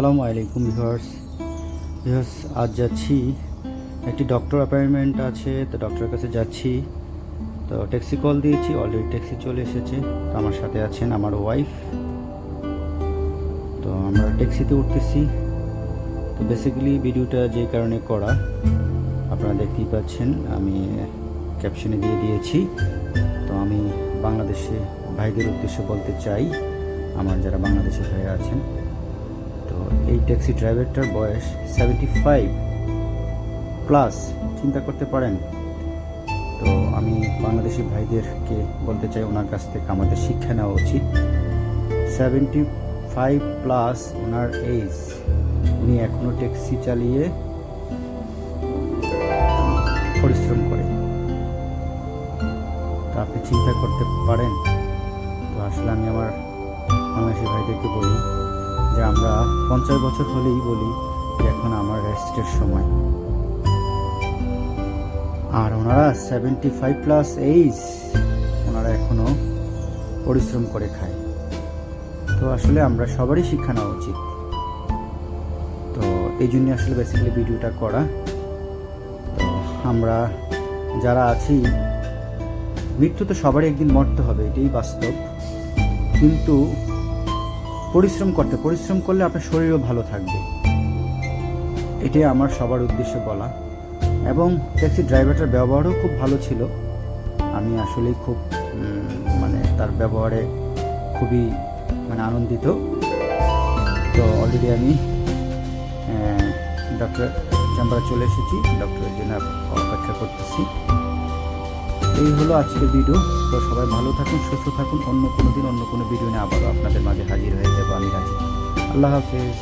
আসসালামু আলাইকুম ভিউয়ার্স। আজ যাচ্ছি, একটি ডক্টর অ্যাপয়েন্টমেন্ট আছে, তো ডক্টরের কাছে যাচ্ছি। তো ট্যাক্সি কল দিয়েছি, অলরেডি ট্যাক্সি চলে এসেছে। তো আমার সাথে আছেন আমার ওয়াইফ। তো আমরা ট্যাক্সিতে উঠতেছি। তো বেসিক্যালি ভিডিওটা যে কারণে করা আপনারা দেখতেই পাচ্ছেন, আমি ক্যাপশনে দিয়ে দিয়েছি। তো আমি বাংলাদেশে ভাইদের উদ্দেশ্যে বলতে চাই, আমার যারা বাংলাদেশি ভাইরা আছেন, তো এই ট্যাক্সি ড্রাইভারটার বয়স 75+। চিন্তা করতে পারেন। তো আমি বাংলাদেশি ভাইদেরকে বলতে চাই, ওনার কাছ থেকে আমাদের শিক্ষা নেওয়া উচিত। 75+ ওনার এজ, উনি এখনও ট্যাক্সি চালিয়ে পরিশ্রম করে। তো আপনি চিন্তা করতে পারেন। তো আসলে আমি আমার বাংলাদেশি ভাইদেরকে বলি যে আমরা 50 বছর হলেই বলি যে এখন আমার রেস্টের সময়, আর ওনারা 75+ এজ, ওনারা এখনও পরিশ্রম করে খায়। তো আসলে আমরা সবারই শিক্ষা নেওয়া উচিত। তো এই জন্য আসলে বেসিক্যালি ভিডিওটা করা। তো আমরা যারা আছি, মৃত্যু তো সবারই একদিন মরতে হবে, এটাই বাস্তব। কিন্তু পরিশ্রম করলে আপনার শরীরও ভালো থাকবে, এটাই আমার সবার উদ্দেশ্যে বলা। এবং ট্যাক্সি ড্রাইভারটার ব্যবহারও খুব ভালো ছিল। আমি আসলেই খুব তার ব্যবহারে খুবই আনন্দিত। তো অলরেডি আমি ডক্টর চেম্বারে চলে এসেছি, ডক্টরের জন্য অপেক্ষা করতেছি। এই হলো আজকের ভিডিও। তো সবাই ভালো থাকুন, সুস্থ থাকুন। অন্য কোনো দিন অন্য কোনো ভিডিও নিয়ে আবারও আপনাদের মাঝে হাজির হয়ে যাবো আমি। আল্লাহ হাফেজ।